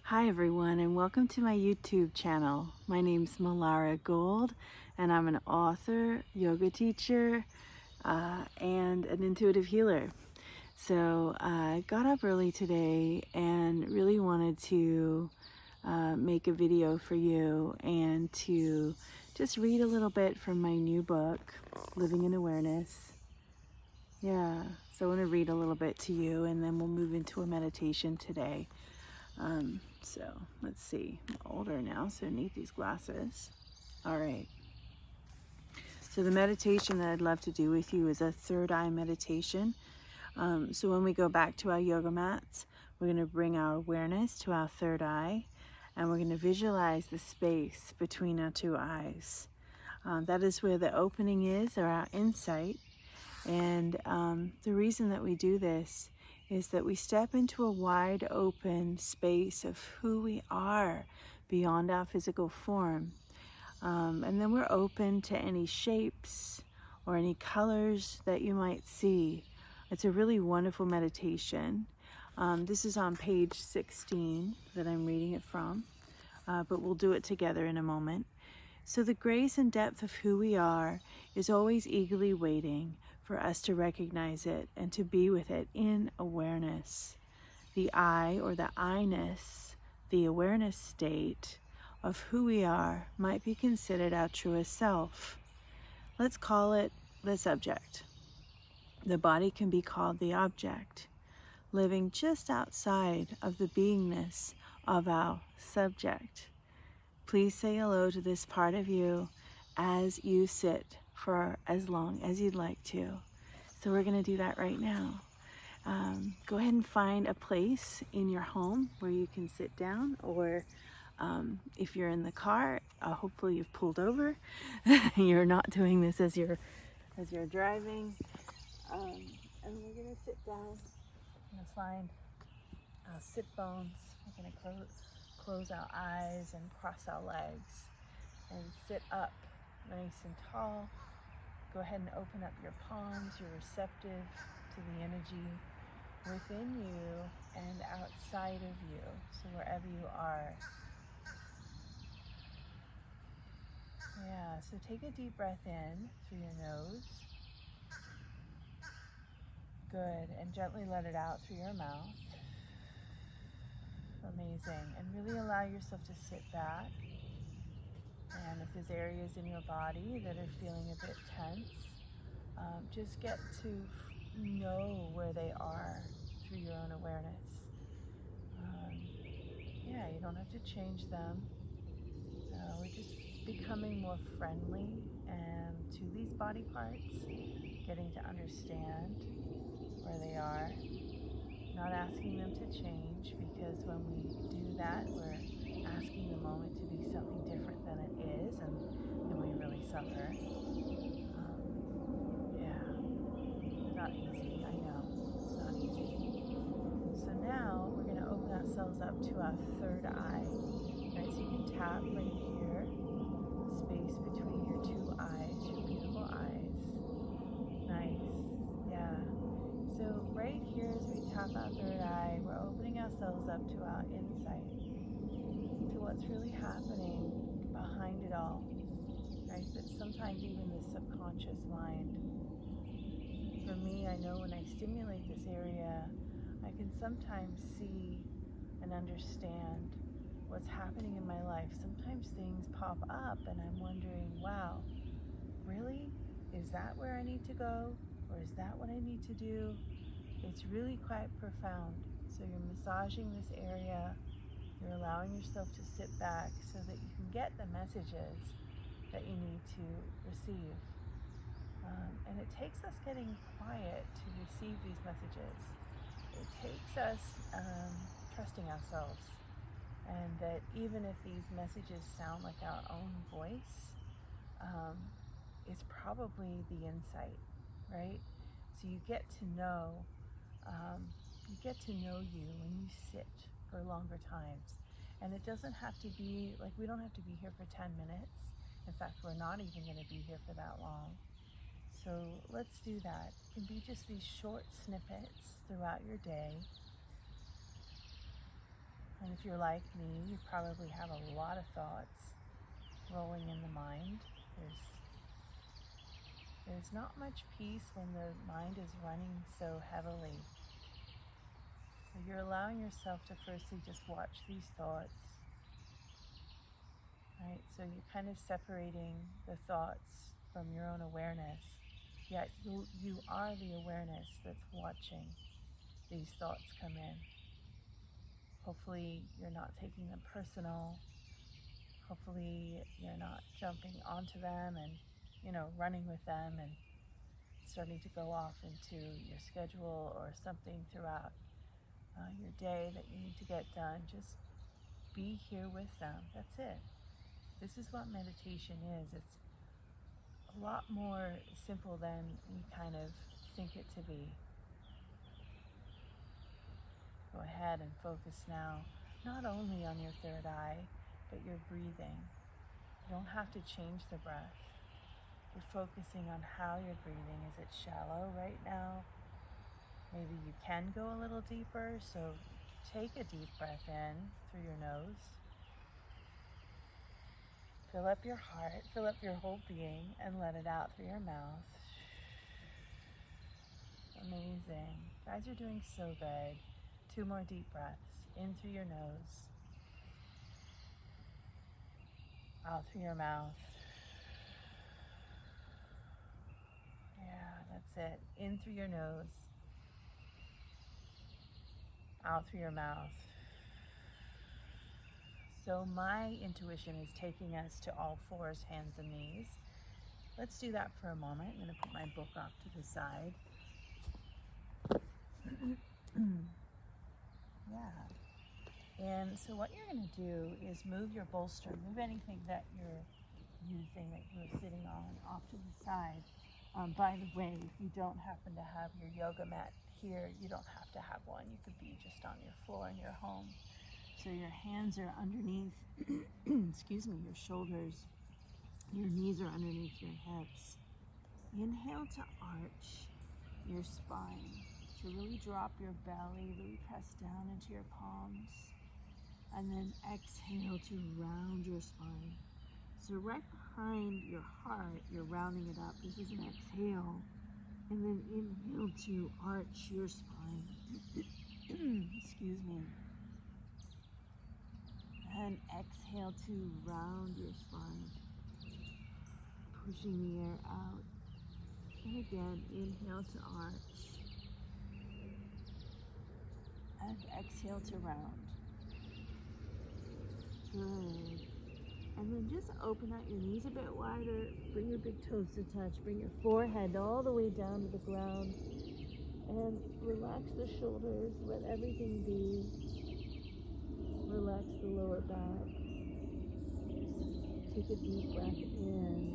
Hi everyone, and welcome to my YouTube channel. My name's Mellara Gold, and I'm an author, yoga teacher, and an intuitive healer. So I got up early today and really wanted to make a video for you and to just read a little bit from my new book, Living in Awareness. Yeah, so I want to read a little bit to you, and then we'll move into a meditation today. So let's see, I'm older now, so I need these glasses. All right. So the meditation that I'd love to do with you is a third eye meditation. So when we go back to our yoga mats, we're going to bring our awareness to our third eye, and we're going to visualize the space between our two eyes. That is where the opening is, or our insight. And the reason that we do this is that we step into a wide open space of who we are beyond our physical form. And then we're open to any shapes or any colors that you might see. It's a really wonderful meditation. This is on page 16 that I'm reading it from, but we'll do it together in a moment. So the grace and depth of who we are is always eagerly waiting for us to recognize it and to be with it in awareness. The I, or the I-ness, the awareness state of who we are, might be considered our truest self. Let's call it the subject. The body can be called the object, living just outside of the beingness of our subject. Please say hello to this part of you as you sit for as long as you'd like to. So we're going to do that right now. Go ahead and find a place in your home where you can sit down, or if you're in the car, hopefully you've pulled over. You're not doing this as you're driving. And we're going to sit down. We're going to find sit bones. We're going to close our eyes and cross our legs and sit up nice and tall. Go ahead and open up your palms. You're receptive to the energy within you and outside of you, so wherever you are. Yeah, so take a deep breath in through your nose. Good, and gently let it out through your mouth. Amazing, and really allow yourself to sit back. And if there's areas in your body that are feeling a bit tense, just get to know where they are through your own awareness. Yeah, you don't have to change them. We're just becoming more friendly to these body parts, getting to understand where they are, not asking them to change, because when we do that, we're asking the moment to be something different than it is, and we really suffer. Not easy, I know, it's not easy. So now we're going to open ourselves up to our third eye. Right, so you can tap right here, space between your two eyes, your beautiful eyes. Nice, yeah. So right here, as we tap our third eye, we're opening ourselves up to our insight, to what's really happening behind it all, right? But sometimes even the subconscious mind. For me, I know when I stimulate this area, I can sometimes see and understand what's happening in my life. Sometimes things pop up and I'm wondering, wow, really? Is that where I need to go? Or is that what I need to do? It's really quite profound. So you're massaging this area, you're allowing yourself to sit back so that you can get the messages that you need to receive. And it takes us getting quiet to receive these messages. It takes us trusting ourselves, and that even if these messages sound like our own voice, it's probably the insight, right? So you get to know you when you sit for longer times. And it doesn't have to be, like, we don't have to be here for 10 minutes. In fact, we're not even going to be here for that long. So let's do that. It can be just these short snippets throughout your day. And if you're like me, you probably have a lot of thoughts rolling in the mind. There's not much peace when the mind is running so heavily. So you're allowing yourself to firstly just watch these thoughts. Right? So you're kind of separating the thoughts from your own awareness. Yet you are the awareness that's watching these thoughts come in. Hopefully you're not taking them personal. Hopefully you're not jumping onto them and, running with them and starting to go off into your schedule or something throughout your day that you need to get done. Just be here with them. That's it. This is what meditation is. It's a lot more simple than we kind of think it to be. Go ahead and focus now, not only on your third eye, but your breathing. You don't have to change the breath. You're focusing on how you're breathing. Is it shallow right now? Maybe you can go a little deeper, so take a deep breath in through your nose. Fill up your heart, fill up your whole being, and let it out through your mouth. Amazing. You guys are doing so good. 2 more deep breaths. In through your nose. Out through your mouth. Yeah, that's it. In through your nose. Out through your mouth. So my intuition is taking us to all fours, hands and knees. Let's do that for a moment. I'm going to put my book off to the side. Yeah. And so what you're going to do is move your bolster, move anything that you're using, that you're sitting on, off to the side. By the way, if you don't happen to have your yoga mat here, you don't have to have one. You could be just on your floor in your home. So your hands are underneath, excuse me, your shoulders. Your knees are underneath your hips. Inhale to arch your spine, to really drop your belly, really press down into your palms. And then exhale to round your spine. So right behind your heart, you're rounding it up. This is an exhale. And then inhale to arch your spine. Excuse me. And exhale to round your spine. Pushing the air out. And again, inhale to arch. And exhale to round. Good. And then just open out your knees a bit wider. Bring your big toes to touch. Bring your forehead all the way down to the ground. And relax the shoulders. Let everything be. Relax the lower back. Take a deep breath in.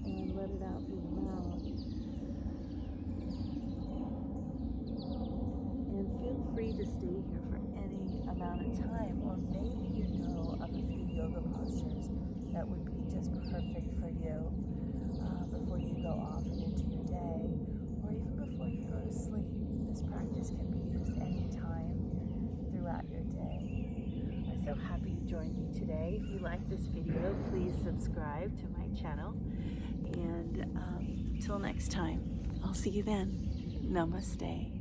And let it out through the mouth. And feel free to stay here for any amount of time, or maybe you know of a few yoga postures that would be just perfect for you before you go off and into your day, or even before you go to sleep. This practice can be used anytime throughout your day. I'm so happy you joined me today. If you like this video, please subscribe to my channel. And until next time, I'll see you then. Namaste.